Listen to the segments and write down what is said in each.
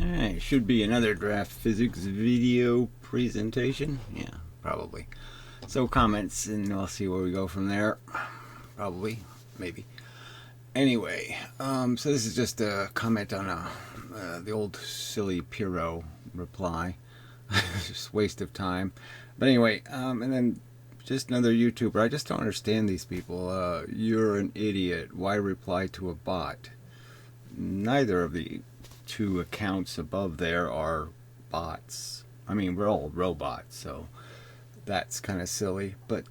Alright, should be another draft physics video presentation. Yeah, probably. So comments, and we'll see where we go from there. Probably, maybe. Anyway, so this is just a comment on the old silly Piro reply. Just waste of time. But anyway, and then just another YouTuber. I just don't understand these people. You're an idiot. Why reply to a bot? Neither of the two accounts above there are bots. I mean, we're all robots, so that's kind of silly. But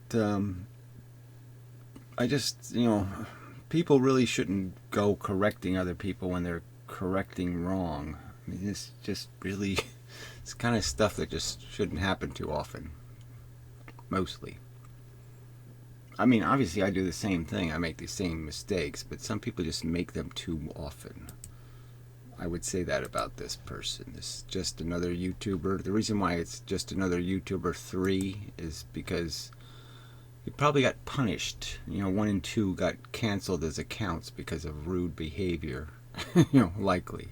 I just, people really shouldn't go correcting other people when they're correcting wrong. I mean, it's just really, it's kind of stuff that just shouldn't happen too often. Mostly. I mean, obviously I do the same thing. I make the same mistakes, but some people just make them too often. I would say that about this person. This is just another YouTuber. The reason why it's just another YouTuber 3 is because he probably got punished. 1 and 2 got canceled as accounts because of rude behavior. Likely.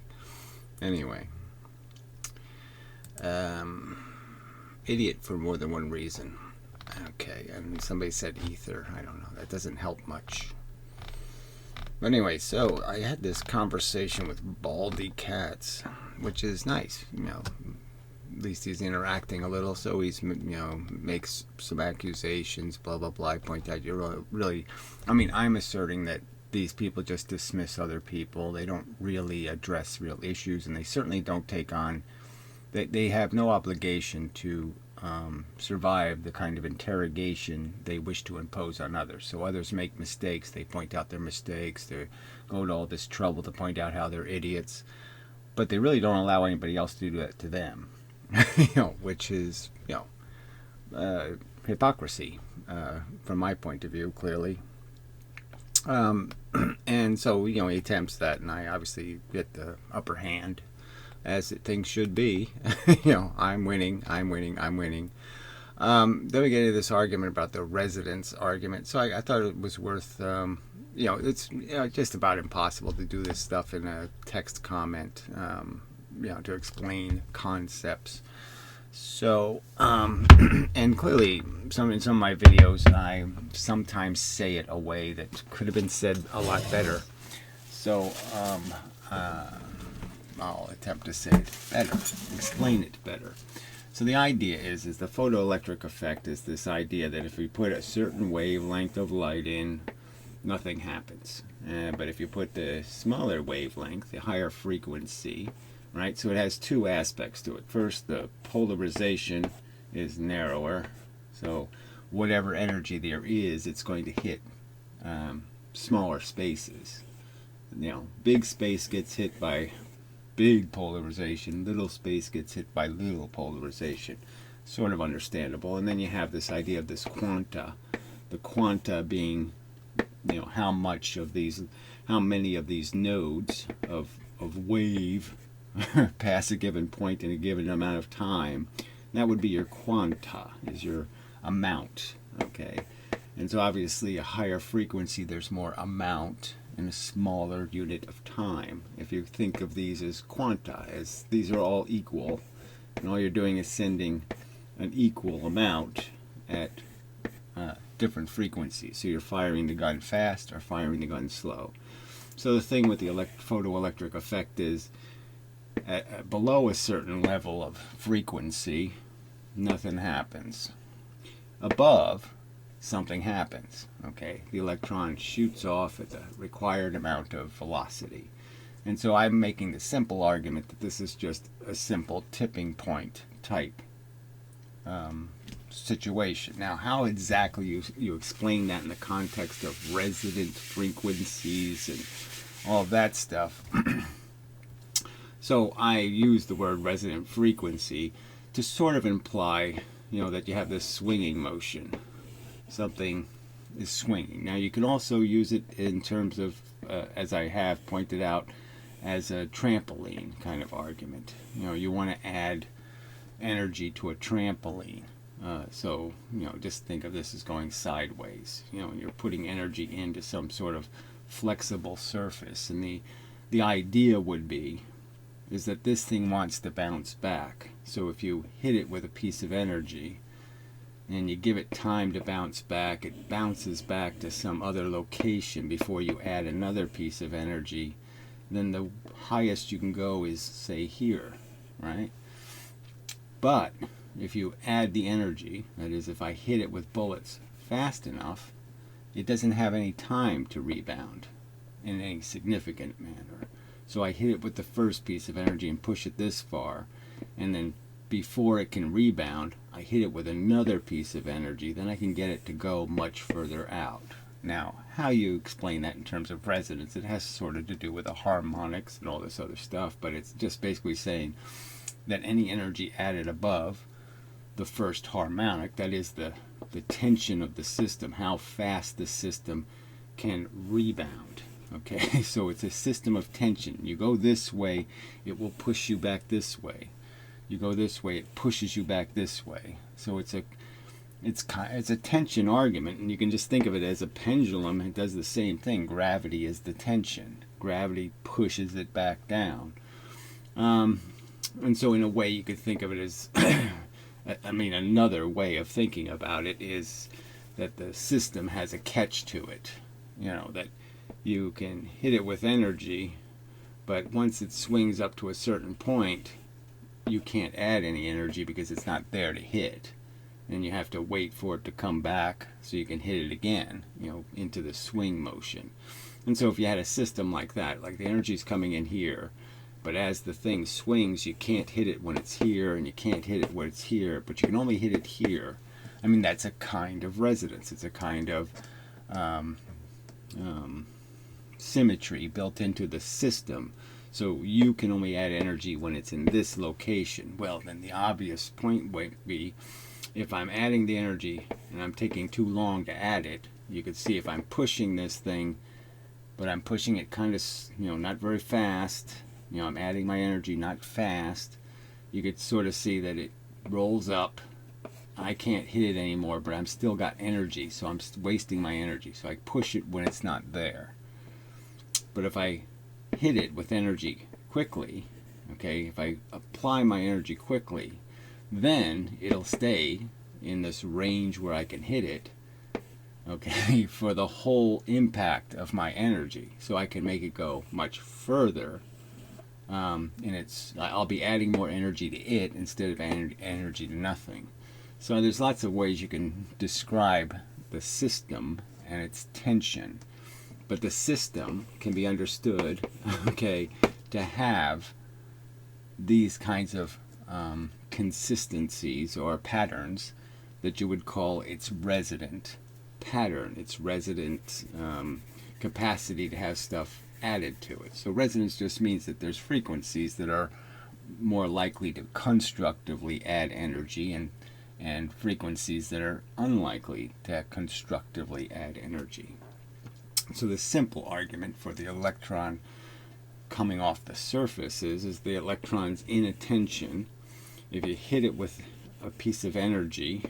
Anyway. Idiot for more than one reason. Okay, and somebody said ether. I don't know. That doesn't help much. But anyway, so I had this conversation with Baldy Katz, which is nice. At least he's interacting a little, so he's, makes some accusations, blah, blah, blah. I point out, you're really, I'm asserting that these people just dismiss other people. They don't really address real issues, and they certainly don't take on, they have no obligation to survive the kind of interrogation they wish to impose on others. So others make mistakes, they point out their mistakes, they go to all this trouble to point out how they're idiots, but they really don't allow anybody else to do that to them. Which is, hypocrisy, from my point of view, clearly. And so, he attempts that, and I obviously get the upper hand, as things should be. I'm winning. Then we get into this argument about the resonance argument. So I thought it was worth, it's just about impossible to do this stuff in a text comment, to explain concepts. So, and clearly, in some of my videos, I sometimes say it a way that could have been said a lot better. So, I'll attempt to say it better, explain it better. So the idea is the photoelectric effect is this idea that if we put a certain wavelength of light in, nothing happens. But if you put the smaller wavelength, the higher frequency, right? So it has two aspects to it. First, the polarization is narrower. So whatever energy there is, it's going to hit smaller spaces. Big space gets hit by big polarization, little space gets hit by little polarization. Sort of understandable. And then you have this idea of this quanta. The quanta being, how many of these nodes of wave pass a given point in a given amount of time. That would be your quanta, is your amount. Okay. And so obviously a higher frequency, there's more amount in a smaller unit of time. If you think of these as quanta, as these are all equal, and all you're doing is sending an equal amount at different frequencies. So you're firing the gun fast or firing the gun slow. So the thing with the photoelectric effect is below a certain level of frequency, nothing happens. Above, something happens. Okay, the electron shoots off at the required amount of velocity. And so I'm making the simple argument that this is just a simple tipping point type situation. Now, how exactly you explain that in the context of resonant frequencies and all of that stuff. So I use the word resonant frequency to sort of imply, that you have this swinging motion. Something is swinging. Now you can also use it in terms of, as I have pointed out, as a trampoline kind of argument. You want to add energy to a trampoline. So, just think of this as going sideways. You're putting energy into some sort of flexible surface. And the idea would be, is that this thing wants to bounce back. So if you hit it with a piece of energy and you give it time to bounce back, it bounces back to some other location before you add another piece of energy. Then the highest you can go is, say, here, right? But if you add the energy, that is, if I hit it with bullets fast enough, it doesn't have any time to rebound in any significant manner. So I hit it with the first piece of energy and push it this far, and then before it can rebound, I hit it with another piece of energy, then I can get it to go much further out. Now, how you explain that in terms of resonance, it has sort of to do with the harmonics and all this other stuff, but it's just basically saying that any energy added above the first harmonic, that is the tension of the system, how fast the system can rebound. Okay, so it's a system of tension. You go this way, it will push you back this way. You go this way, it pushes you back this way. So it's a tension argument, and you can just think of it as a pendulum. It does the same thing. Gravity is the tension. Gravity pushes it back down. And so in a way you could think of it as another way of thinking about it is that the system has a catch to it. You know, that you can hit it with energy, but once it swings up to a certain point, you can't add any energy because it's not there to hit. And you have to wait for it to come back so you can hit it again, you know, into the swing motion. And so if you had a system like that, like the energy's coming in here, but as the thing swings, you can't hit it when it's here, and you can't hit it when it's here, but you can only hit it here. I mean, that's a kind of resonance. It's a kind of symmetry built into the system. So you can only add energy when it's in this location. Well, then the obvious point would be, if I'm adding the energy and I'm taking too long to add it, you could see if I'm pushing this thing, but I'm pushing it kind of, not very fast. I'm adding my energy not fast. You could sort of see that it rolls up. I can't hit it anymore, but I'm still got energy, so I'm wasting my energy. So I push it when it's not there. But if I hit it with energy quickly, okay, if I apply my energy quickly, then it'll stay in this range where I can hit it, okay, for the whole impact of my energy. So I can make it go much further, and I'll be adding more energy to it instead of energy to nothing. So there's lots of ways you can describe the system and its tension. But the system can be understood, okay, to have these kinds of consistencies or patterns that you would call its resident pattern, its resident capacity to have stuff added to it. So resonance just means that there's frequencies that are more likely to constructively add energy, and frequencies that are unlikely to constructively add energy. So the simple argument for the electron coming off the surface is the electron's in a tension. If you hit it with a piece of energy,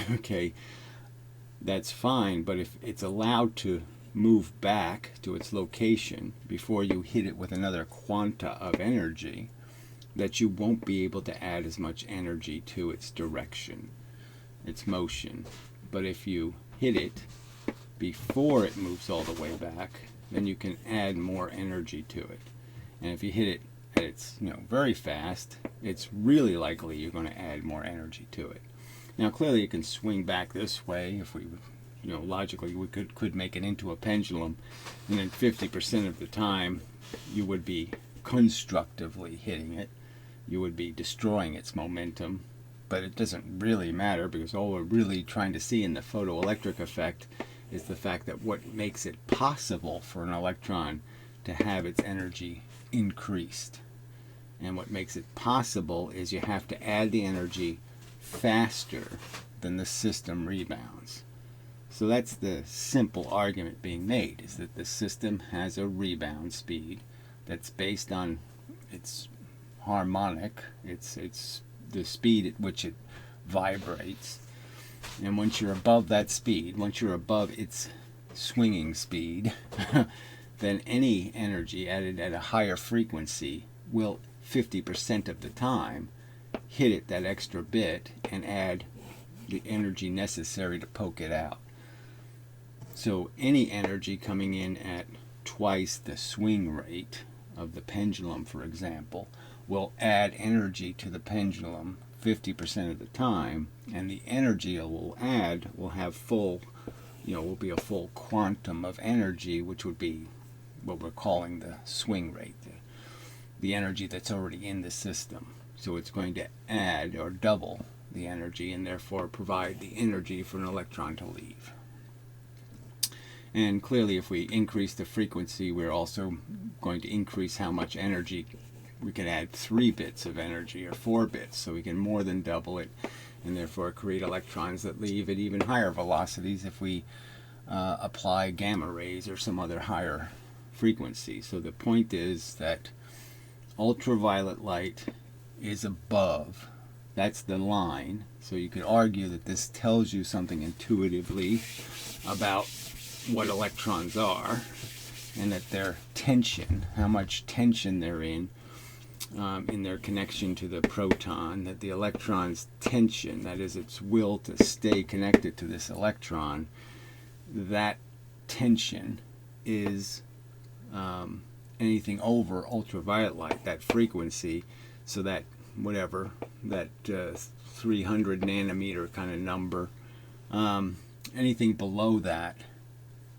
okay, that's fine, but if it's allowed to move back to its location before you hit it with another quanta of energy, that you won't be able to add as much energy to its direction, its motion. But if you hit it before it moves all the way back, then you can add more energy to it. And if you hit it at its very fast, it's really likely you're going to add more energy to it. Now clearly it can swing back this way. If we logically we could make it into a pendulum, and then 50% of the time you would be constructively hitting it, you would be destroying its momentum. But it doesn't really matter, because all we're really trying to see in the photoelectric effect is the fact that what makes it possible for an electron to have its energy increased. And what makes it possible is you have to add the energy faster than the system rebounds. So that's the simple argument being made, is that the system has a rebound speed that's based on its harmonic, it's the speed at which it vibrates. And once you're above that speed, once you're above its swinging speed, then any energy added at a higher frequency will 50% of the time, hit it that extra bit and add the energy necessary to poke it out. So any energy coming in at twice the swing rate of the pendulum, for example, will add energy to the pendulum 50% of the time, and the energy it will add will have full, will be a full quantum of energy, which would be what we're calling the swing rate, the energy that's already in the system. So it's going to add or double the energy and therefore provide the energy for an electron to leave. And clearly, if we increase the frequency, we're also going to increase how much energy. We can add 3 bits of energy or 4 bits, so we can more than double it and therefore create electrons that leave at even higher velocities if we apply gamma rays or some other higher frequency. So the point is that ultraviolet light is above. That's the line. So you could argue that this tells you something intuitively about what electrons are, and that their tension, how much tension they're in their connection to the proton, that the electron's tension, that is its will to stay connected to this electron, that tension is anything over ultraviolet light, that frequency, so that whatever, that 300 nanometer kind of number, anything below that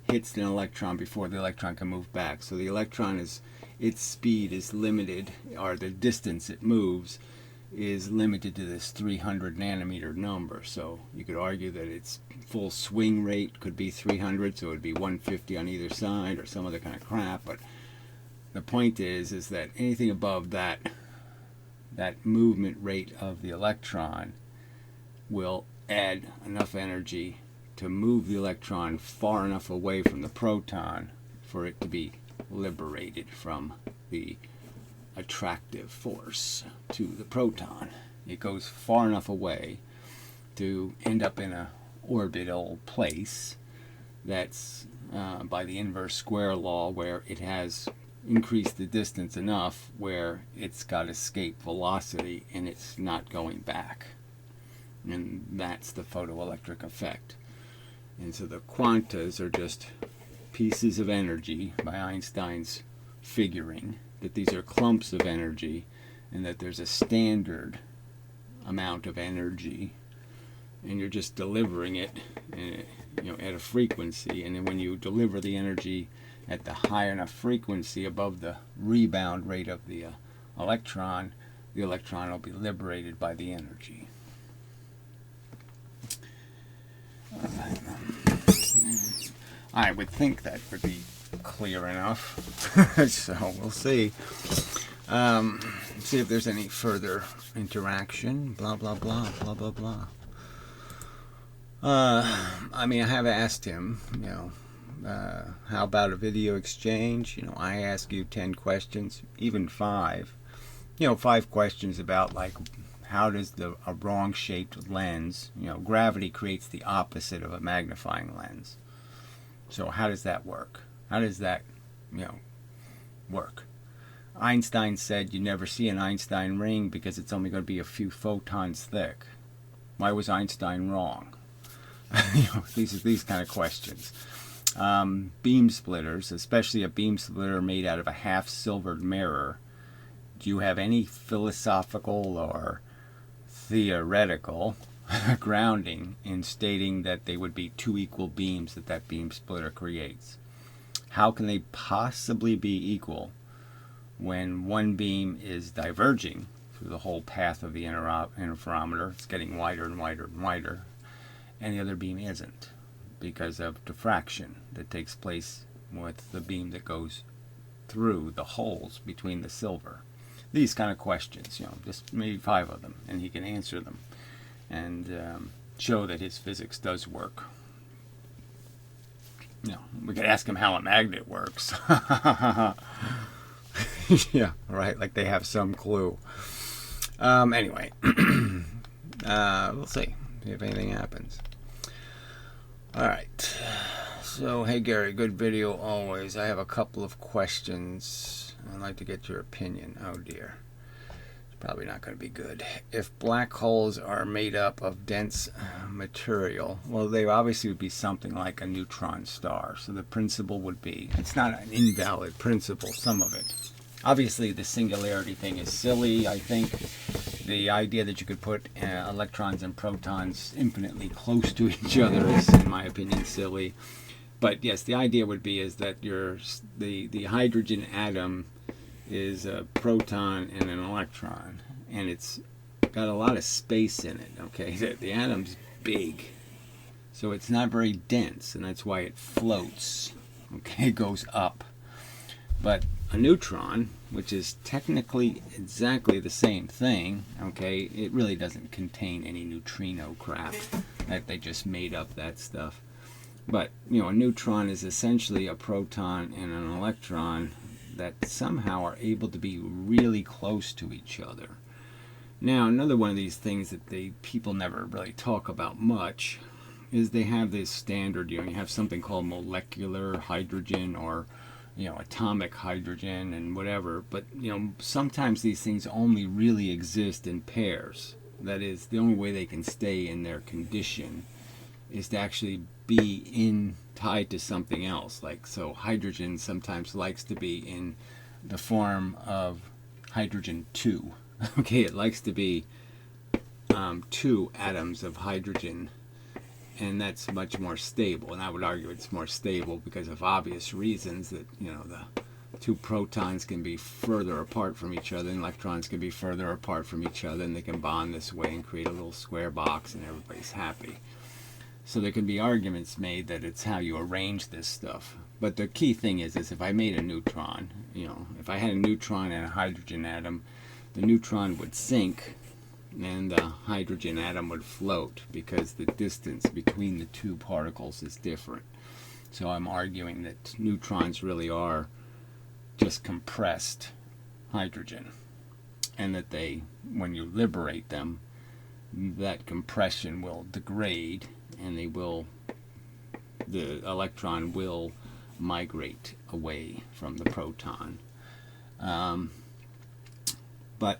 hits an electron before the electron can move back. So the electron its speed is limited, or the distance it moves is limited to this 300 nanometer number. So you could argue that its full swing rate could be 300, so it would be 150 on either side or some other kind of crap. But the point is that anything above that movement rate of the electron will add enough energy to move the electron far enough away from the proton for it to be liberated from the attractive force to the proton. It goes far enough away to end up in a orbital place that's by the inverse square law, where it has increased the distance enough where it's got escape velocity and it's not going back. And that's the photoelectric effect. And so the quantas are just pieces of energy by Einstein's figuring that these are clumps of energy, and that there's a standard amount of energy, and you're just delivering it at a frequency, and then when you deliver the energy at the high enough frequency above the rebound rate of the electron will be liberated by the energy. I would think that would be clear enough. So we'll see. See if there's any further interaction. Blah, blah, blah, blah, blah, blah. I mean, I have asked him, how about a video exchange? I ask you 10 questions, even 5. 5 questions about, like, how does a wrong-shaped lens, gravity creates the opposite of a magnifying lens. So how does that work? How does that, work? Einstein said you never see an Einstein ring because it's only going to be a few photons thick. Why was Einstein wrong? These kind of questions. Beam splitters, especially a beam splitter made out of a half-silvered mirror. Do you have any philosophical or theoretical grounding in stating that they would be 2 equal beams that beam splitter creates? How can they possibly be equal when one beam is diverging through the whole path of the interferometer? It's getting wider and wider and wider, and the other beam isn't, because of diffraction that takes place with the beam that goes through the holes between the silver. These kind of questions, just maybe 5 of them, and he can answer them and show that his physics does work. We could ask him how a magnet works. Yeah, right, like they have some clue. Anyway, we'll see if anything happens. Alright, so hey Gary, good video always. I have a couple of questions. I'd like to get your opinion. Oh dear. Probably not going to be good. If black holes are made up of dense material, well, they obviously would be something like a neutron star. So the principle would be, it's not an invalid principle, some of it. Obviously, the singularity thing is silly. I think the idea that you could put electrons and protons infinitely close to each other is, in my opinion, silly. But yes, the idea would be is that the hydrogen atom is a proton and an electron, and it's got a lot of space in it. Okay, the atom's big, so it's not very dense, and that's why it floats. Okay, it goes up. But a neutron, which is technically exactly the same thing, okay, it really doesn't contain any neutrino crap. That they just made up that stuff. But, you know, a neutron is essentially a proton and an electron that somehow are able to be really close to each other. Now, another one of these things that people never really talk about much is they have this standard, you have something called molecular hydrogen or, atomic hydrogen and whatever, but, sometimes these things only really exist in pairs. That is, the only way they can stay in their condition is to actually be tied to something else. Like, so hydrogen sometimes likes to be in the form of hydrogen 2. Okay, it likes to be 2 atoms of hydrogen, and that's much more stable. And I would argue it's more stable because of obvious reasons that, the 2 protons can be further apart from each other, and electrons can be further apart from each other, and they can bond this way and create a little square box, and everybody's happy. So there can be arguments made that it's how you arrange this stuff. But the key thing is if I made a neutron, if I had a neutron and a hydrogen atom, the neutron would sink and the hydrogen atom would float because the distance between the 2 particles is different. So I'm arguing that neutrons really are just compressed hydrogen, and that when you liberate them, that compression will degrade, and the electron will migrate away from the proton. But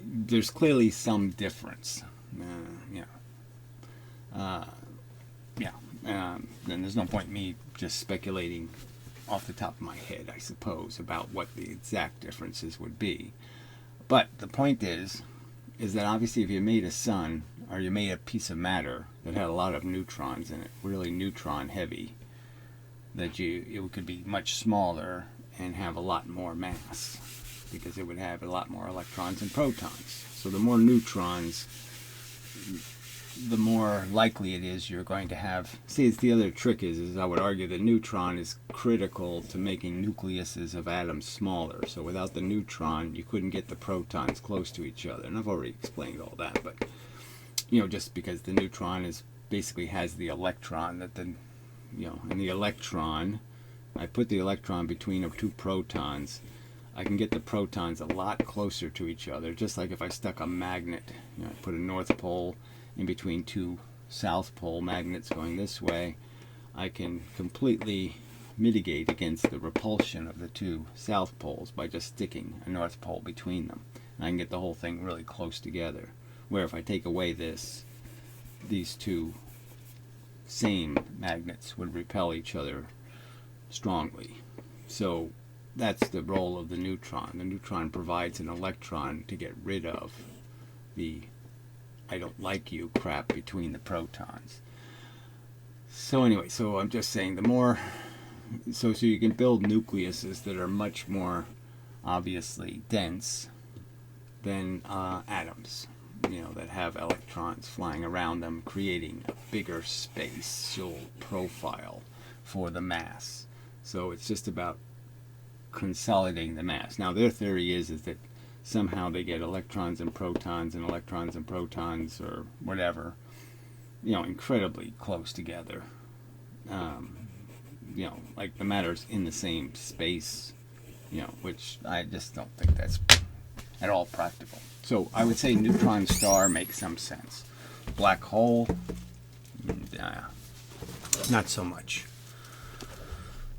there's clearly some difference. Then there's no point in me just speculating off the top of my head, I suppose, about what the exact differences would be. But the point is that obviously if you made a sun, or you made a piece of matter that had a lot of neutrons in it, really neutron heavy, that it could be much smaller and have a lot more mass, because it would have a lot more electrons and protons. So the more neutrons, the more likely it is you're going to have. See, it's the other trick is I would argue the neutron is critical to making nucleuses of atoms smaller. So without the neutron, you couldn't get the protons close to each other. And I've already explained all that, but just because the neutron basically has the electron and the electron, I put the electron between 2 protons, I can get the protons a lot closer to each other, just like if I stuck a magnet, I put a north pole in between 2 south pole magnets going this way, I can completely mitigate against the repulsion of the 2 south poles by just sticking a north pole between them. And I can get the whole thing really close together. Where if I take away these 2 same magnets would repel each other strongly. So that's the role of the neutron. The neutron provides an electron to get rid of the I don't like you crap between the protons. So anyway, so I'm just saying so you can build nucleuses that are much more obviously dense than atoms, that have electrons flying around them, creating a bigger spatial profile for the mass. So it's just about consolidating the mass. Now their theory is that somehow they get electrons and protons or whatever, incredibly close together. Like the matter's in the same space, which I just don't think that's at all practical. So I would say neutron star makes some sense. Black hole, not so much.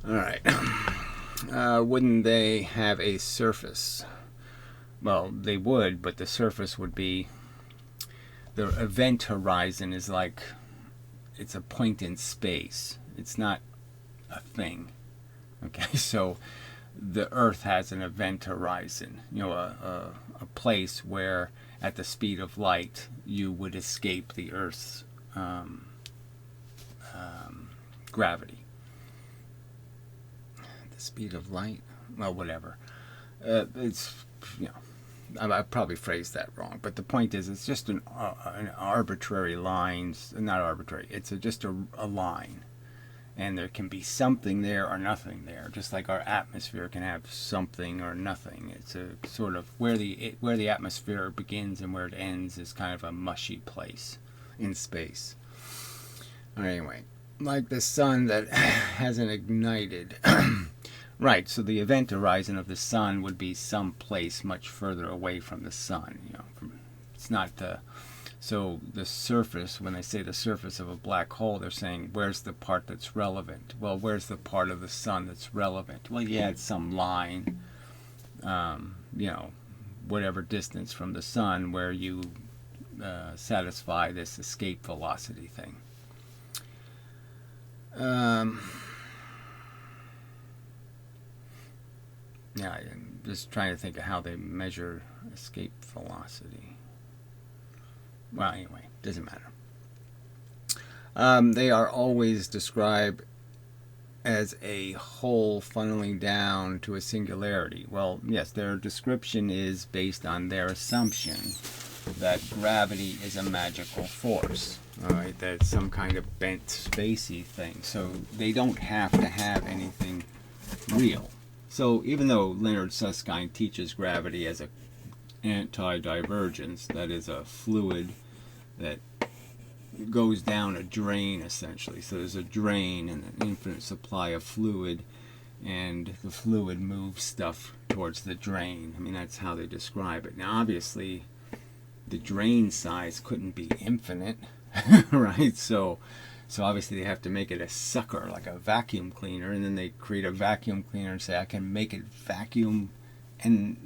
All right. Wouldn't they have a surface? well, they would, but the surface would be, the event horizon is like, it's a point in space. It's not a thing. Okay, so the Earth has an event horizon, a place where at the speed of light you would escape the Earth's gravity. The speed of light? Well, whatever. It's, I probably phrased that wrong, but the point is, it's just an arbitrary line, not arbitrary, it's just a line. And there can be something there or nothing there, just like our atmosphere can have something or nothing. It's a sort of where the atmosphere begins and where it ends is kind of a mushy place in space. Anyway, like the sun that hasn't ignited. Right, so the event horizon of the sun would be some place much further away from the sun. It's not the... So the surface, when they say the surface of a black hole, they're saying, where's the part that's relevant? Well, where's the part of the sun that's relevant? Well, yeah, it's some line, whatever distance from the sun where you satisfy this escape velocity thing. Yeah, I'm just trying to think of how they measure escape velocity. Well, anyway, doesn't matter. They are always described as a whole funneling down to a singularity. Well, yes, their description is based on their assumption that gravity is a magical force. All right, that's some kind of bent spacey thing. So they don't have to have anything real. So even though Leonard Susskind teaches gravity as a anti-divergence, that is a fluid that goes down a drain essentially. So there's a drain and an infinite supply of fluid, and the fluid moves stuff towards the drain. I mean, that's how they describe it. Now obviously the drain size couldn't be infinite, right? So obviously they have to make it a sucker, like a vacuum cleaner, and then they create a vacuum cleaner and say, I can make it vacuum, and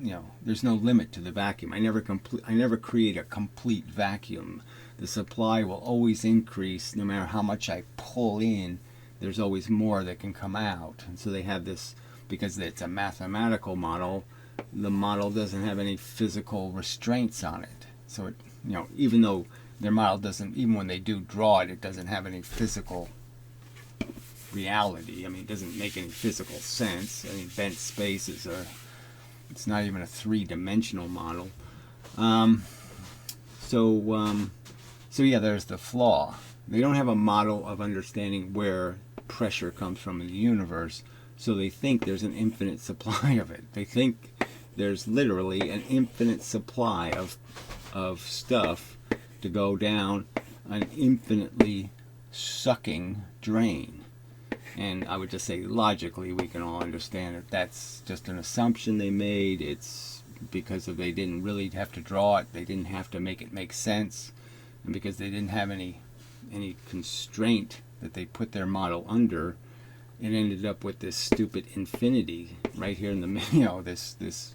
there's no limit to the vacuum. I never create a complete vacuum. The supply will always increase no matter how much I pull in. There's always more that can come out. And so they have this, because it's a mathematical model, the model doesn't have any physical restraints on it. So it, even though their model doesn't, even when they do draw it, it doesn't have any physical reality. I mean, it doesn't make any physical sense. I mean, bent spaces are, it's not even a three-dimensional model. So yeah, there's the flaw. They don't have a model of understanding where pressure comes from in the universe, so they think there's an infinite supply of it. They think there's literally an infinite supply of stuff to go down an infinitely sucking drain. And I would just say, logically, we can all understand that that's just an assumption they made. It's because they didn't really have to draw it. They didn't have to make it make sense. And because they didn't have any constraint that they put their model under, it ended up with this stupid infinity right here in the middle. This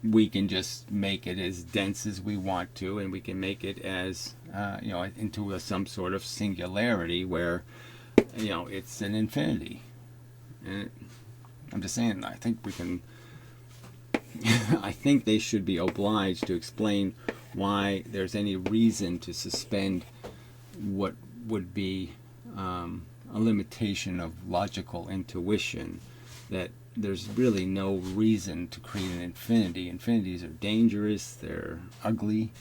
we can just make it as dense as we want to, and we can make it as into some sort of singularity where it's an infinity. And I'm just saying, I think we can I think they should be obliged to explain why there's any reason to suspend what would be a limitation of logical intuition, that there's really no reason to create an infinity. Infinities are dangerous, they're ugly.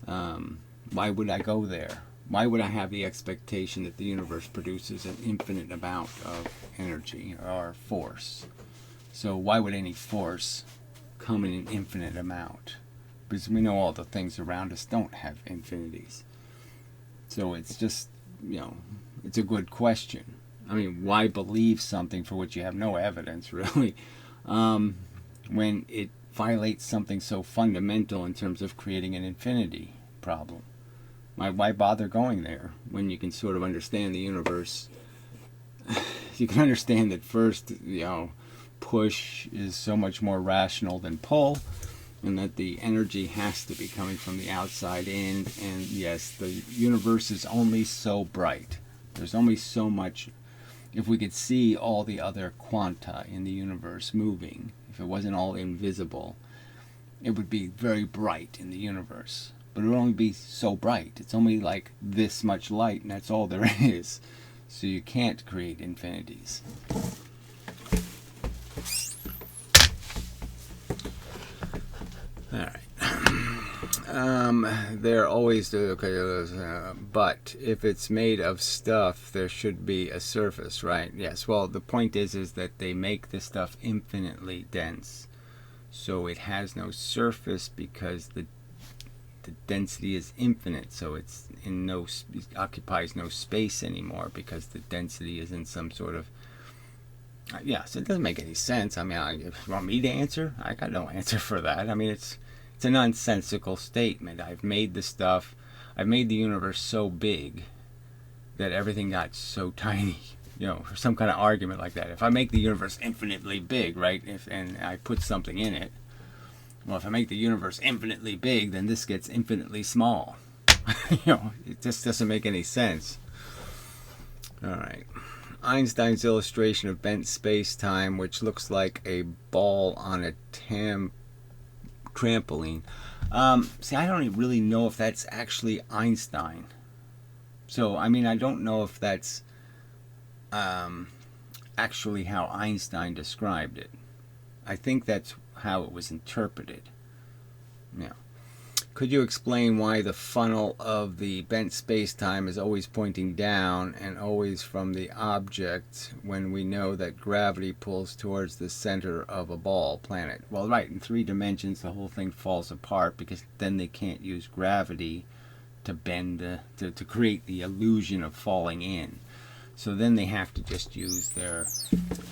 Why would I go there? Why would I have the expectation that the universe produces an infinite amount of energy or force? So why would any force come in an infinite amount? Because we know all the things around us don't have infinities. So it's just, it's a good question. I mean, why believe something for which you have no evidence, really, when it violates something so fundamental in terms of creating an infinity problem? Why bother going there when you can sort of understand the universe? You can understand that first, push is so much more rational than pull, and that the energy has to be coming from the outside in. And yes, the universe is only so bright. There's only so much. If we could see all the other quanta in the universe moving, if it wasn't all invisible, it would be very bright in the universe. But it would only be so bright. It's only like this much light, and that's all there is. So you can't create infinities. All right. They're always okay. But if it's made of stuff, there should be a surface, right? Yes. Well, the point is that they make the stuff infinitely dense, so it has no surface because the density is infinite. So it's in it occupies no space anymore because the density is in some sort of. So it doesn't make any sense. I mean, if you want me to answer, I got no answer for that. I mean, it's a nonsensical statement. I've made the universe so big that everything got so tiny. For some kind of argument like that. If I make the universe infinitely big, right? And I put something in it, well, if I make the universe infinitely big, then this gets infinitely small. It just doesn't make any sense. All right. Einstein's illustration of bent space-time, which looks like a ball on a trampoline. See, I don't really know if that's actually Einstein. So, I mean, I don't know if that's actually how Einstein described it. I think that's how it was interpreted. Could you explain why the funnel of the bent space-time is always pointing down and always from the object when we know that gravity pulls towards the center of a ball planet? Well, right, in 3 dimensions the whole thing falls apart because then they can't use gravity to bend, to create the illusion of falling in. So then they have to just use their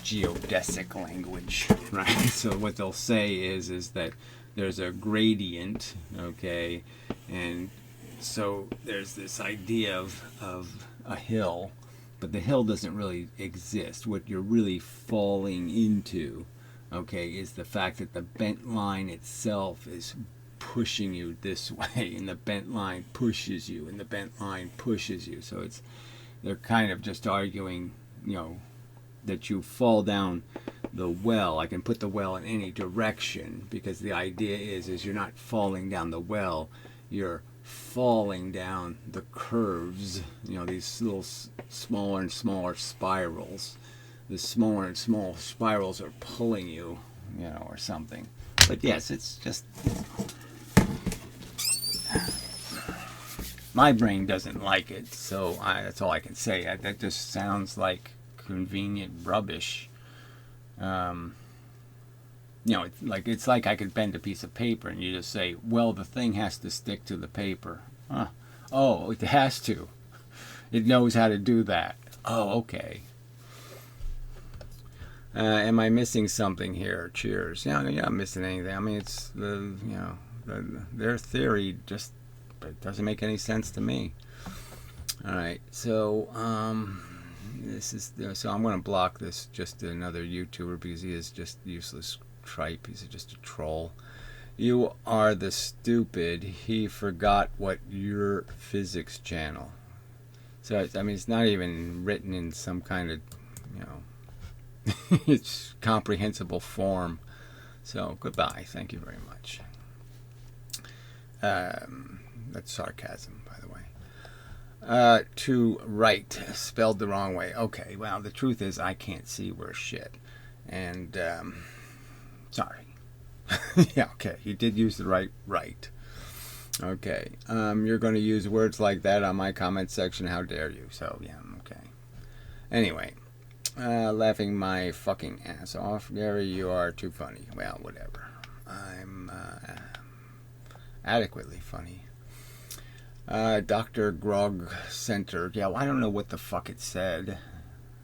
geodesic language, right? So what they'll say is that there's a gradient, okay, and so there's this idea of a hill, but the hill doesn't really exist. What you're really falling into, okay, is the fact that the bent line itself is pushing you this way, and the bent line pushes you, and the bent line pushes you. So they're kind of just arguing, that you fall down the well. I can put the well in any direction because the idea is you're not falling down the well, you're falling down the curves, these little smaller and smaller spirals. The smaller and smaller spirals are pulling you, or something. But yes, it's just, my brain doesn't like it, so that's all I can say. That just sounds like convenient rubbish. It's like I could bend a piece of paper and you just say, well, the thing has to stick to the paper. Oh, it has to. It knows how to do that. Oh, okay. Am I missing something here? Cheers. Yeah, you're not missing anything. I mean, it's their theory just doesn't make any sense to me. All right, so so I'm going to block this, just another YouTuber, because he is just useless tripe. He's just a troll. You are the stupid. He forgot what your physics channel. So I mean, it's not even written in some kind of it's comprehensible form. So goodbye. Thank you very much. That's sarcasm, by the way. To write, spelled the wrong way. Okay, well, the truth is I can't see worth shit. And, sorry. Yeah, okay, you did use the right. Okay, you're going to use words like that on my comment section. How dare you? So, yeah, okay. Anyway, laughing my fucking ass off. Gary, you are too funny. Well, whatever. I'm adequately funny. Dr. Grog Center. Yeah, well, I don't know what the fuck it said.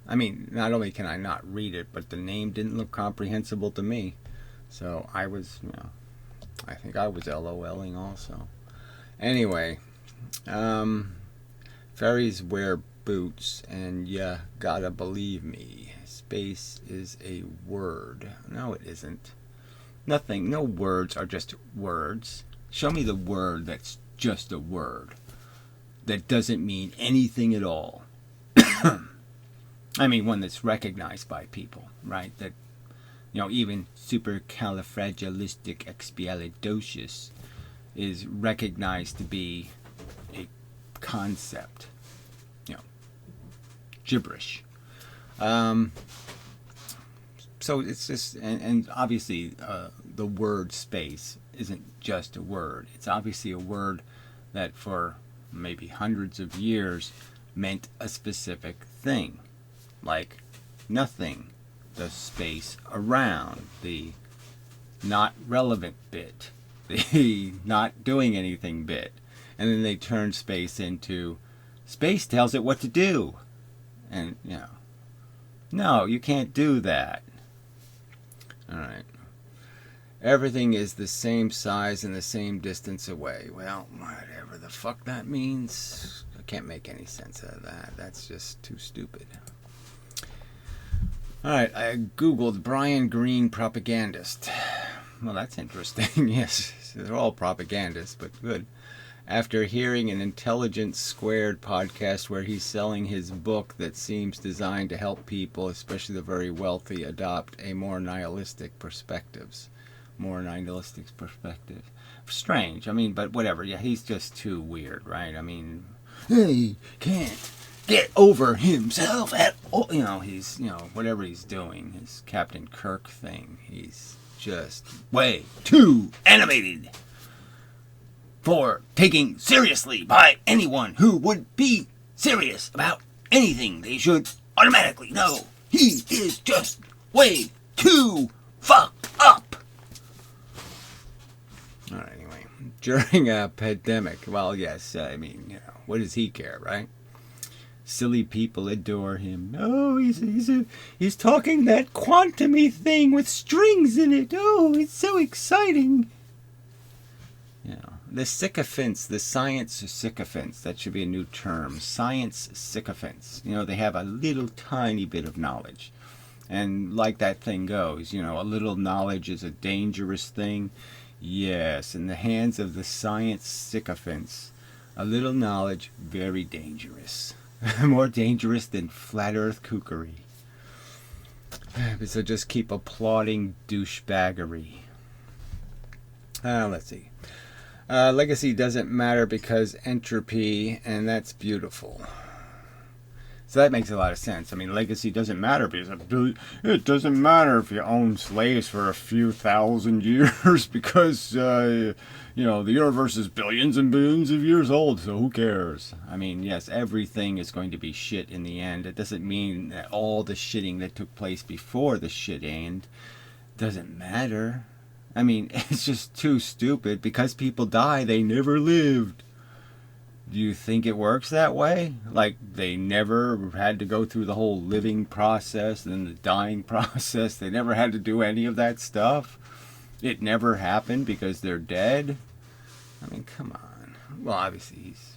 I mean, not only can I not read it, but the name didn't look comprehensible to me. So I was, I think I was LOLing also. Anyway, fairies wear boots, and ya gotta believe me. Space is a word. No, it isn't. Nothing, no words are just words. Show me the word that's just a word, that doesn't mean anything at all. I mean, one that's recognized by people, right? That, even supercalifragilisticexpialidocious is recognized to be a concept. Gibberish. So it's just, and obviously the word space isn't just a word. It's obviously a word that for maybe hundreds of years meant a specific thing, like nothing, the space around, the not relevant bit, the not doing anything bit. And then they turned space into space tells it what to do. And, no, you can't do that. All right. Everything is the same size and the same distance away. Well, whatever the fuck that means, I can't make any sense out of that. That's just too stupid. All right, I Googled Brian Greene propagandist. Well, that's interesting. Yes, they're all propagandists, but good. After hearing an Intelligence Squared podcast where he's selling his book that seems designed to help people, especially the very wealthy, adopt a more nihilistic perspective. Strange. I mean, but whatever. Yeah, he's just too weird, right? I mean, he can't get over himself at all. He's, whatever he's doing, his Captain Kirk thing, he's just way too animated for taking seriously by anyone who would be serious about anything. They should automatically know he is just way too fucked up. All right, anyway, during a pandemic, well, yes, I mean, what does he care, right? Silly people adore him. Oh, he's talking that quantum-y thing with strings in it. Oh, it's so exciting. The sycophants, the science sycophants, that should be a new term. Science sycophants. They have a little tiny bit of knowledge. And like that thing goes, a little knowledge is a dangerous thing. Yes, in the hands of the science sycophants, a little knowledge, very dangerous. More dangerous than flat earth kookery. So just keep applauding douchebaggery. Let's see. Legacy doesn't matter because entropy, and that's beautiful. So that makes a lot of sense. I mean, legacy doesn't matter because it doesn't matter if you own slaves for a few thousand years because, the universe is billions and billions of years old, so who cares? I mean, yes, everything is going to be shit in the end. It doesn't mean that all the shitting that took place before the shit end doesn't matter. I mean, it's just too stupid. Because people die, they never lived. Do you think it works that way? Like, they never had to go through the whole living process and the dying process? They never had to do any of that stuff? It never happened because they're dead? I mean, come on. Well, obviously he's,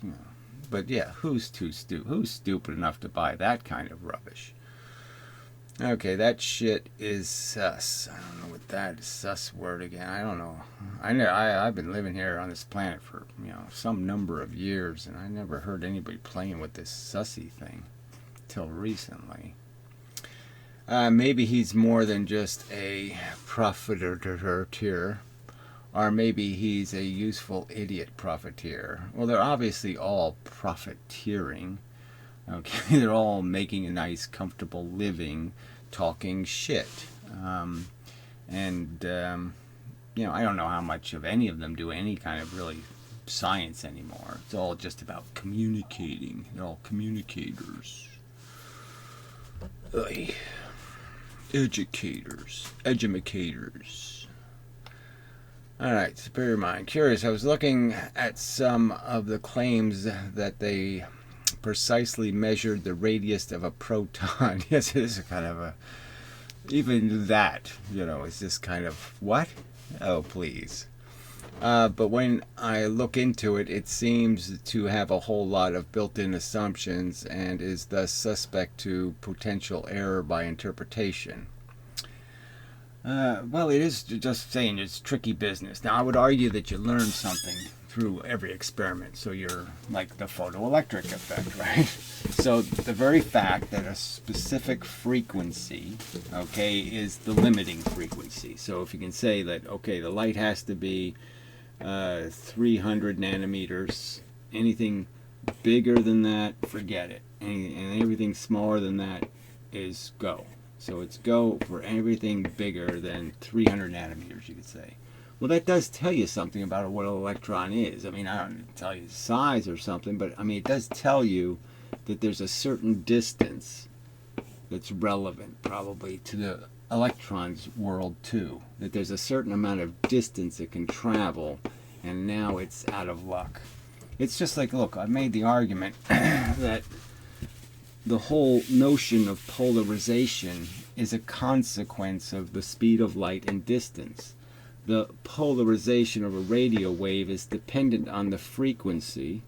But yeah, who's stupid enough to buy that kind of rubbish? Okay, that shit is sus. I don't know what that sus word again. I don't know. I've been living here on this planet for, some number of years, and I never heard anybody playing with this sussy thing till recently. Maybe he's more than just a profiteer, or maybe he's a useful idiot profiteer. Well, they're obviously all profiteering. Okay, they're all making a nice, comfortable living, talking shit. I don't know how much of any of them do any kind of really science anymore. It's all just about communicating. They're all communicators. Educators. All right, superior mind. Curious, I was looking at some of the claims that they precisely measured the radius of a proton. Yes, it is a kind of a... Even that, is just kind of... What? Oh, please. But when I look into it, it seems to have a whole lot of built-in assumptions and is thus suspect to potential error by interpretation. Well, it is just saying it's tricky business. Now, I would argue that you learn something through every experiment. So you're like the photoelectric effect, right? So the very fact that a specific frequency, okay, is the limiting frequency. So if you can say that, okay, the light has to be 300 nanometers, anything bigger than that, forget it. And everything smaller than that is go. So it's go for everything bigger than 300 nanometers, you could say. Well, that does tell you something about what an electron is. I mean, I don't tell you the size or something, but I mean, it does tell you that there's a certain distance that's relevant probably to the electron's world too. That there's a certain amount of distance it can travel, and now it's out of luck. It's just like, look, I've made the argument that the whole notion of polarization is a consequence of the speed of light and distance. The polarization of a radio wave is dependent on the frequency,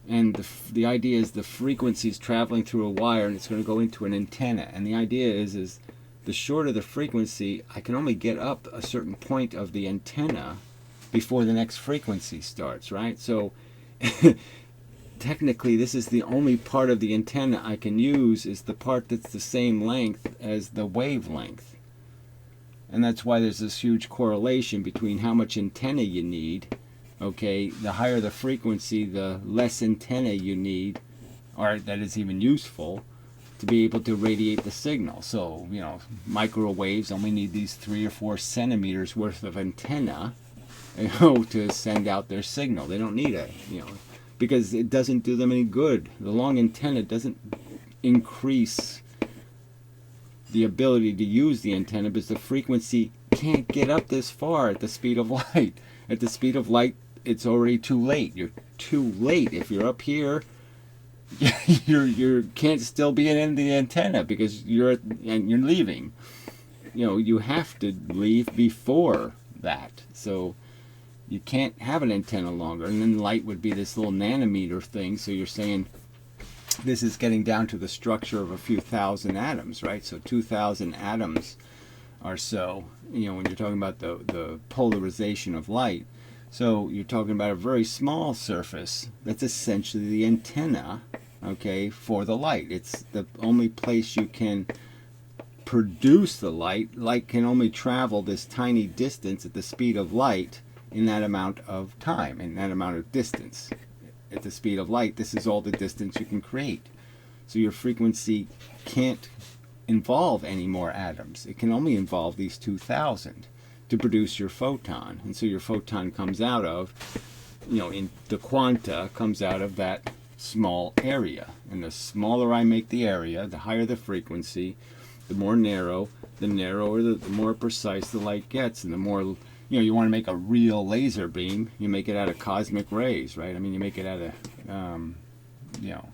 and the idea is the frequency is traveling through a wire and it's going to go into an antenna. And the idea is the shorter the frequency, I can only get up a certain point of the antenna before the next frequency starts, right? So technically, this is the only part of the antenna I can use is the part that's the same length as the wavelength. And that's why there's this huge correlation between how much antenna you need. Okay, the higher the frequency, the less antenna you need, or that is even useful, to be able to radiate the signal. So, you know, microwaves only need these 3 or 4 centimeters worth of antenna, you know, to send out their signal. They don't need because it doesn't do them any good. The long antenna doesn't increase the ability to use the antenna because the frequency can't get up this far at the speed of light. At the speed of light, it's already too late. You're too late. If you're up here, you can't still be in the antenna because you're leaving. You know, you have to leave before that. So you can't have an antenna longer, and then light would be this little nanometer thing. So you're saying this is getting down to the structure of a few thousand atoms, right? So 2,000 atoms or so, you know, when you're talking about the polarization of light. So you're talking about a very small surface that's essentially the antenna, okay, for the light. It's the only place you can produce the light. Light can only travel this tiny distance at the speed of light in that amount of time, in that amount of distance. At the speed of light, this is all the distance you can create. So your frequency can't involve any more atoms. It can only involve these 2,000 to produce your photon. And so your photon comes out of, you know, in the quanta, comes out of that small area. And the smaller I make the area, the higher the frequency, the more narrow, the narrower, the more precise the light gets, and the more, you know, you want to make a real laser beam, you make it out of cosmic rays, right? I mean, you make it out of, you know,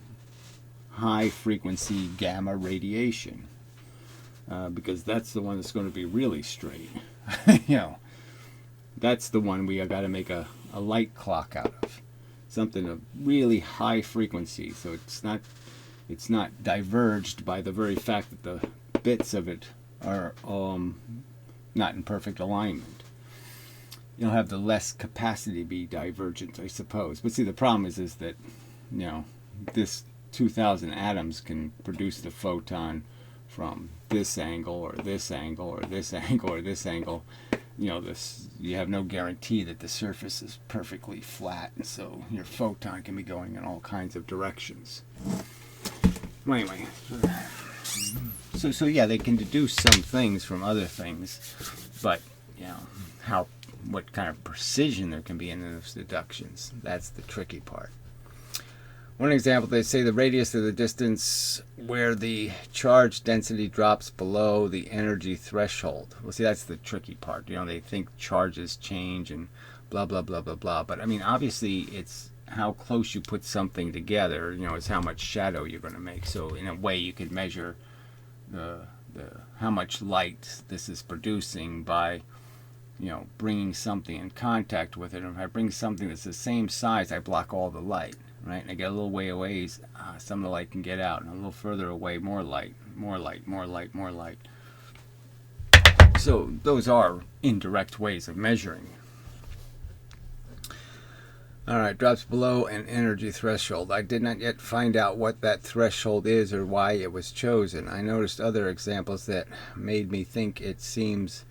high frequency gamma radiation, because that's the one that's going to be really straight. You know, that's the one we got to make a light clock out of, something of really high frequency, so it's not diverged by the very fact that the bits of it are not in perfect alignment. You'll have the less capacity be divergent, I suppose. But see, the problem is that, you know, this 2,000 atoms can produce the photon from this angle or this angle or this angle or this angle. You know, you have no guarantee that the surface is perfectly flat, and so your photon can be going in all kinds of directions. Well, anyway, so yeah, they can deduce some things from other things, but you know, what kind of precision there can be in those deductions, that's the tricky part. One example, they say the radius of the distance where the charge density drops below the energy threshold. Well, see, that's the tricky part. You know, they think charges change and blah, blah, blah, blah, blah. But, I mean, obviously, it's how close you put something together, you know, it's how much shadow you're going to make. So, in a way, you could measure how much light this is producing by, you know, bringing something in contact with it. And if I bring something that's the same size, I block all the light. Right, and I get a little way away, some of the light can get out, and a little further away, more light, more light, more light, more light. So those are indirect ways of measuring. Alright, drops below an energy threshold. I did not yet find out what that threshold is or why it was chosen. I noticed other examples that made me think it seems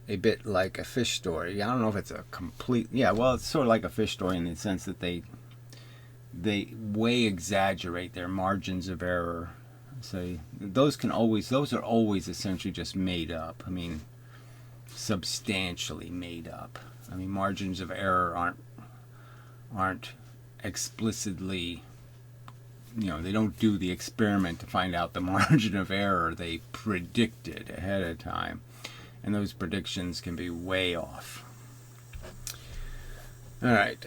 a bit like a fish story. I don't know if it's a complete... Yeah, well, it's sort of like a fish story in the sense that they way exaggerate their margins of error. So those are always essentially just made up. I mean, substantially made up. I mean, margins of error aren't explicitly, they don't do the experiment to find out the margin of error. They predict it ahead of time, and those predictions can be way off. All right,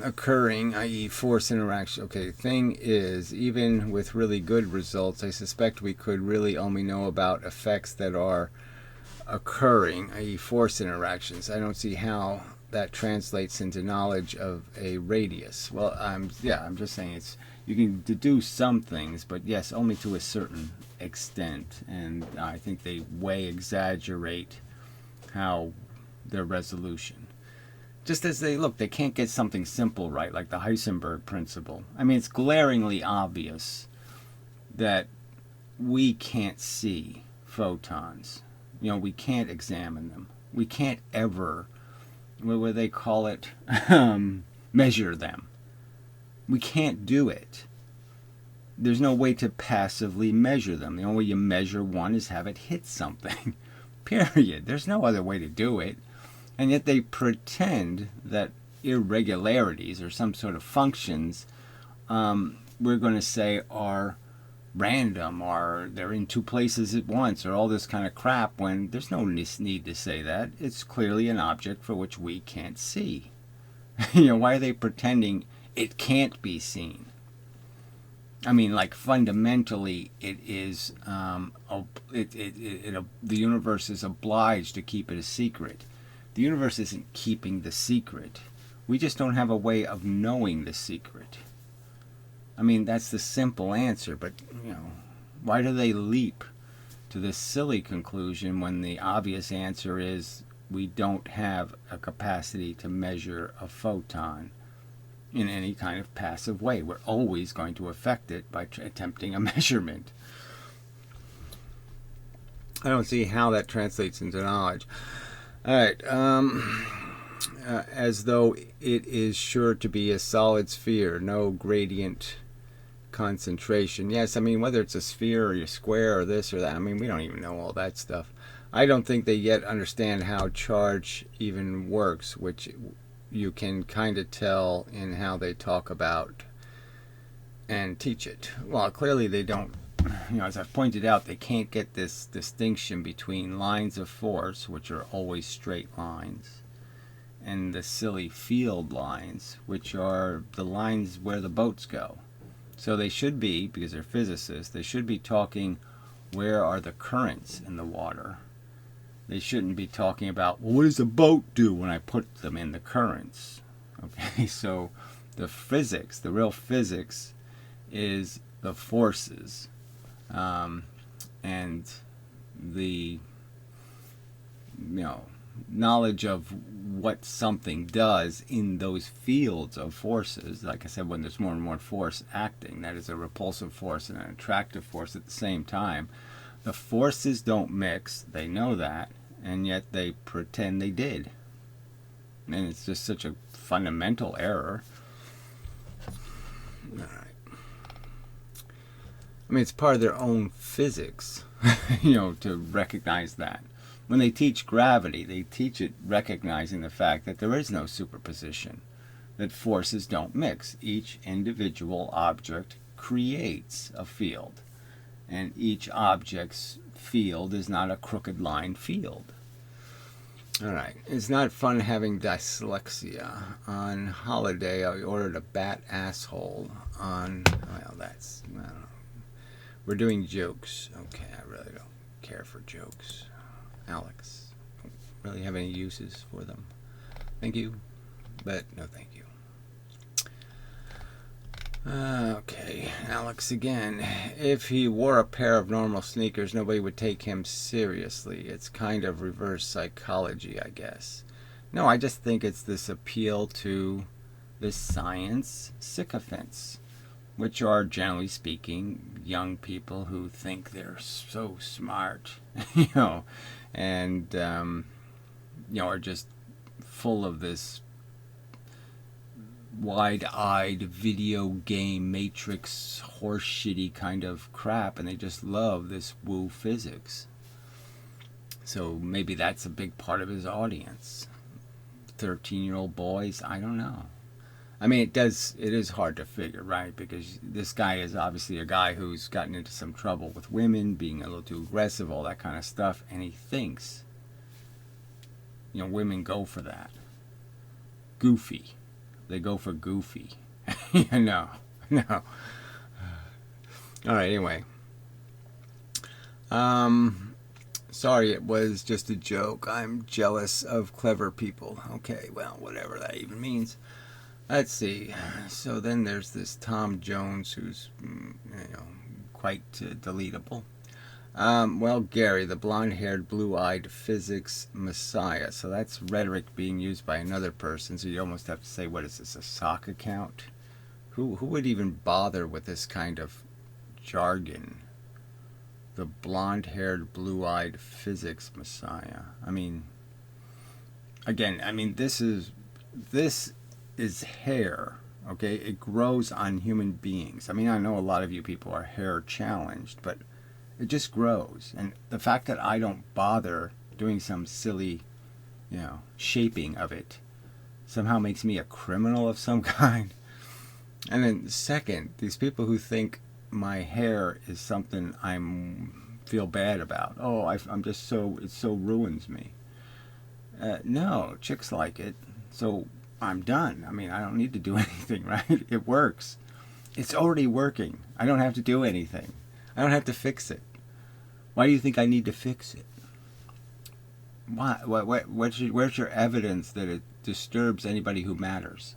occurring, i.e. force interaction. Okay, thing is, even with really good results, I suspect we could really only know about effects that are occurring, i.e. force interactions. I don't see how that translates into knowledge of a radius. Well, I'm just saying you can deduce some things, but yes, only to a certain extent. And I think they way exaggerate how their resolution. Just as they can't get something simple right, like the Heisenberg principle. I mean, it's glaringly obvious that we can't see photons. We can't examine them. We can't ever, what would they call it, measure them. We can't do it. There's no way to passively measure them. The only way you measure one is have it hit something. Period. There's no other way to do it. And yet they pretend that irregularities or some sort of functions, we're going to say are random, or they're in two places at once, or all this kind of crap, when there's no need to say that. It's clearly an object for which we can't see. Why are they pretending it can't be seen? I mean, like, fundamentally, it is the universe is obliged to keep it a secret. The universe isn't keeping the secret. We just don't have a way of knowing the secret. I mean, that's the simple answer, but, why do they leap to this silly conclusion when the obvious answer is we don't have a capacity to measure a photon in any kind of passive way? We're always going to affect it by attempting a measurement. I don't see how that translates into knowledge. All right, as though it is sure to be a solid sphere, no gradient concentration. Yes, I mean, whether it's a sphere or a square or this or that, I mean, we don't even know all that stuff. I don't think they yet understand how charge even works, which you can kind of tell in how they talk about and teach it. Well, clearly they don't, as I've pointed out, they can't get this distinction between lines of force, which are always straight lines, and the silly field lines, which are the lines where the boats go. So they should be, because they're physicists, they should be talking where are the currents in the water. They shouldn't be talking about, well, what does a boat do when I put them in the currents? Okay, so the physics, the real physics, is the forces, and the knowledge of what something does in those fields of forces. Like I said, when there's more and more force acting, that is a repulsive force and an attractive force at the same time. The forces don't mix, they know that, and yet they pretend they did. And it's just such a fundamental error. All right. I mean, it's part of their own physics, to recognize that. When they teach gravity, they teach it recognizing the fact that there is no superposition, that forces don't mix. Each individual object creates a field, and each object's field is not a crooked line field. All right, it's not fun having dyslexia. On holiday, I ordered a bat asshole on, I don't know. We're doing jokes. Okay, I really don't care for jokes. Alex, don't really have any uses for them. Thank you, but no thank you. Okay, Alex again. If he wore a pair of normal sneakers, nobody would take him seriously. It's kind of reverse psychology, I guess. No, I just think it's this appeal to the science sycophants, which are, generally speaking, young people who think they're so smart, and, are just full of this wide-eyed video game matrix horseshitty kind of crap, and they just love this woo physics. So maybe that's a big part of his audience. 13-year-old boys, I don't know. I mean, it is hard to figure, right? Because this guy is obviously a guy who's gotten into some trouble with women, being a little too aggressive, all that kind of stuff, and he thinks, women go for that. Goofy. They go for goofy. No. All right, anyway. Sorry, it was just a joke. I'm jealous of clever people. Okay, well, whatever that even means. Let's see. So then there's this Tom Jones who's, quite deletable. Well, Gary, the blonde-haired, blue-eyed physics messiah. So that's rhetoric being used by another person. So you almost have to say, what is this, a sock account? Who would even bother with this kind of jargon? The blonde-haired, blue-eyed physics messiah. I mean, again, this is hair. Okay, it grows on human beings. I mean, I know a lot of you people are hair challenged, but it just grows. And the fact that I don't bother doing some silly, shaping of it somehow makes me a criminal of some kind. And then second, these people who think my hair is something feel bad about. Oh, I'm just it so ruins me. No, chicks like it. So I'm done. I mean, I don't need to do anything, right? It works. It's already working. I don't have to do anything. I don't have to fix it. Why do you think I need to fix it? Why? Where's your evidence that it disturbs anybody who matters?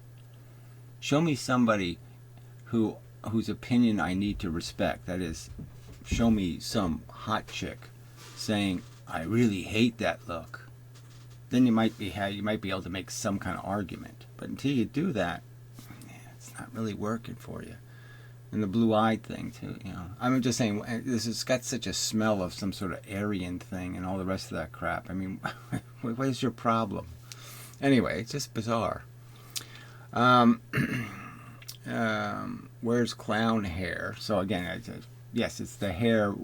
Show me somebody whose opinion I need to respect. That is, show me some hot chick saying, I really hate that look. Then you might be able to make some kind of argument. But until you do that, it's not really working for you. And the blue-eyed thing too, I'm just saying, this has got such a smell of some sort of Aryan thing and all the rest of that crap. I mean, what is your problem? Anyway, it's just bizarre. Where's clown hair? So again, yes, it's the hair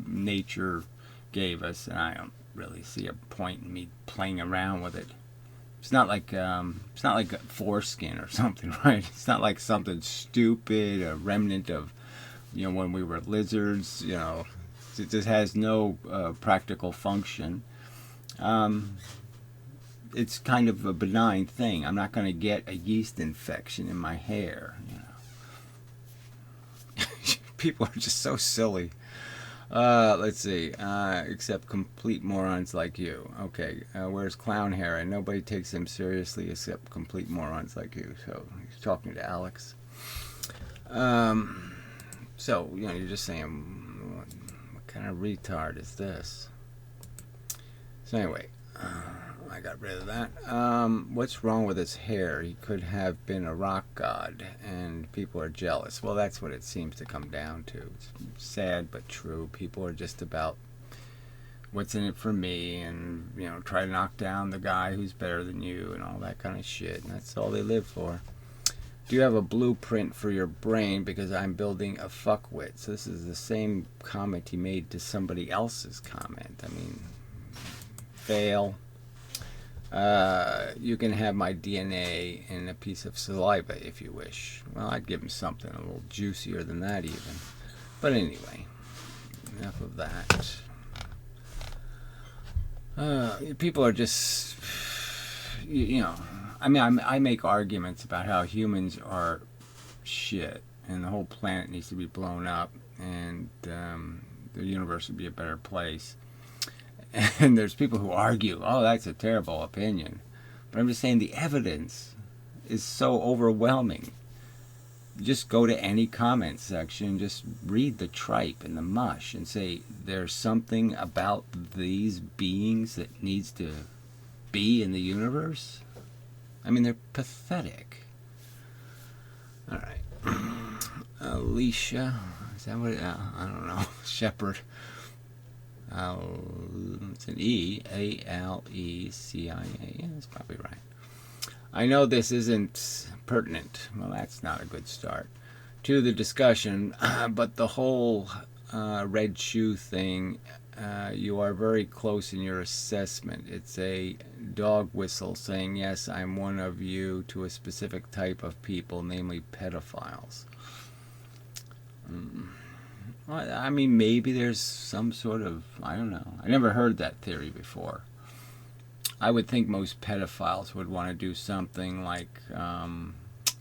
nature gave us, and I don't really see a point in me playing around with it. It's not like a foreskin or something, right? It's not like something stupid, a remnant of, when we were lizards. It just has no practical function. It's kind of a benign thing. I'm not going to get a yeast infection in my hair. People are just so silly. Let's see. Except complete morons like you. Okay. Where's clown hair? And nobody takes him seriously except complete morons like you. So he's talking to Alex. So you're just saying, what kind of retard is this? So anyway, I got rid of that. What's wrong with his hair? He could have been a rock god, and people are jealous. Well, that's what it seems to come down to. It's sad but true. People are just about what's in it for me, and try to knock down the guy who's better than you, and all that kind of shit. And that's all they live for. Do you have a blueprint for your brain? Because I'm building a fuckwit. So this is the same comment he made to somebody else's comment. I mean, fail. You can have my DNA in a piece of saliva if you wish. Well, I'd give him something a little juicier than that even. But anyway, enough of that. People are just, I make arguments about how humans are shit and the whole planet needs to be blown up and the universe would be a better place. And there's people who argue, oh, that's a terrible opinion. But I'm just saying the evidence is so overwhelming. just go to any comment section, just read the tripe and the mush and say there's something about these beings that needs to be in the universe. I mean, they're pathetic. All right. Alicia, is that what I don't know. Shepherd. It's an E, Alecia. Yeah, that's probably right. I know this isn't pertinent. Well, that's not a good start to the discussion, but the whole red shoe thing, you are very close in your assessment. It's a dog whistle saying, yes, I'm one of you, to a specific type of people, namely pedophiles. Well, I mean, maybe there's some sort of, I don't know. I never heard that theory before. I would think most pedophiles would want to do something like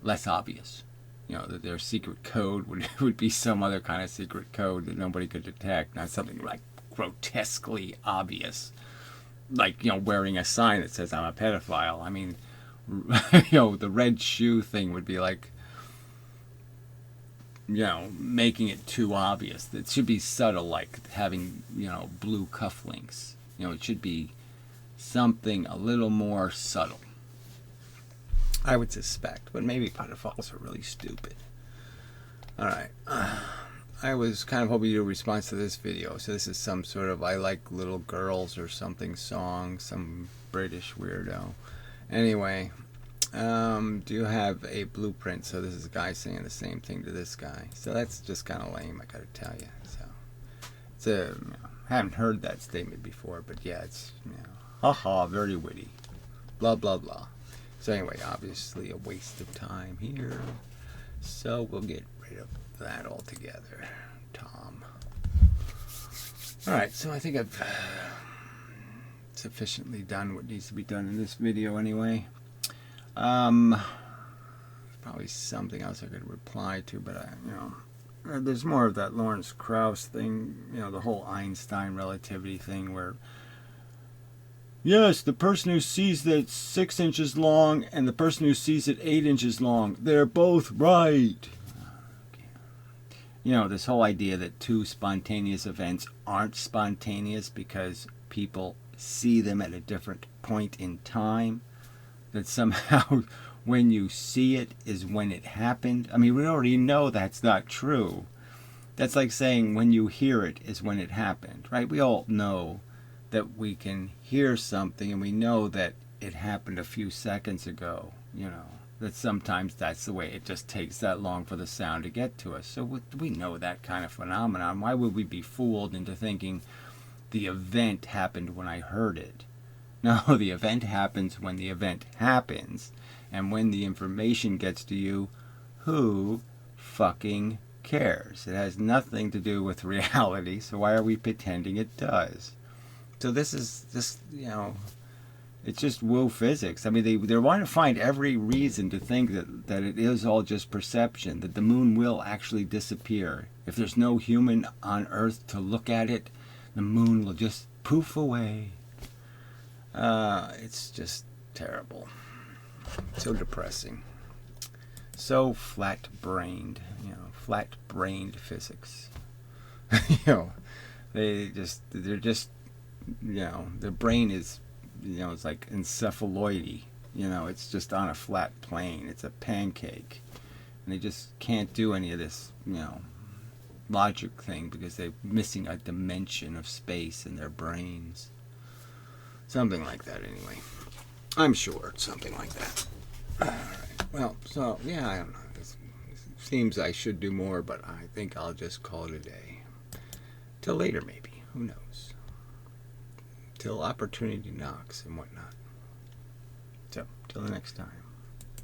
less obvious. You know, that their secret code would be some other kind of secret code that nobody could detect, not something like grotesquely obvious. Like, you know, wearing a sign that says I'm a pedophile. I mean, you know, the red shoe thing would be like, you know, making it too obvious. It should be subtle, like having, you know, blue cufflinks. You know, it should be something a little more subtle, I would suspect. But maybe pedophiles are really stupid. Alright. I was kind of hoping you would respond to this video. So this is some sort of I Like Little Girls or something song. Some British weirdo. Anyway. Do you have a blueprint? So this is a guy saying the same thing to this guy. So that's just kind of lame, I gotta tell you. So it's a, you know, I haven't heard that statement before, but yeah, it's, you know, haha, very witty. Blah, blah, blah. So anyway, obviously a waste of time here. So we'll get rid of that altogether, Tom. Alright, so I think I've sufficiently done what needs to be done in this video anyway. Probably something else I could reply to, but you know, there's more of that Lawrence Krauss thing, you know, the whole Einstein relativity thing where, yes, the person who sees that it's 6 inches long and the person who sees it 8 inches long, they're both right. You know, this whole idea that two spontaneous events aren't spontaneous because people see them at a different point in time. That somehow when you see it is when it happened. I mean, we already know that's not true. That's like saying when you hear it is when it happened, right? We all know that we can hear something and we know that it happened a few seconds ago, you know. That sometimes that's the way it just takes that long for the sound to get to us. So we know that kind of phenomenon. Why would we be fooled into thinking the event happened when I heard it? No, the event happens when the event happens. And when the information gets to you, who fucking cares? It has nothing to do with reality, so why are we pretending it does? So this is just, you know, it's just woo physics. I mean, they want to find every reason to think that it is all just perception, that the moon will actually disappear. If there's no human on Earth to look at it, the moon will just poof away. It's just terrible. So depressing. So flat-brained, you know, flat-brained physics. You know, they're just, you know, their brain is, you know, it's like encephaloidy. You know, it's just on a flat plane. It's a pancake. And they just can't do any of this, you know, logic thing because they're missing a dimension of space in their brains. Something like that, anyway. I'm sure it's something like that. Alright. Well, so, yeah, I don't know. It seems I should do more, but I think I'll just call it a day. Till later, maybe. Who knows? Till opportunity knocks and whatnot. So, till the next time.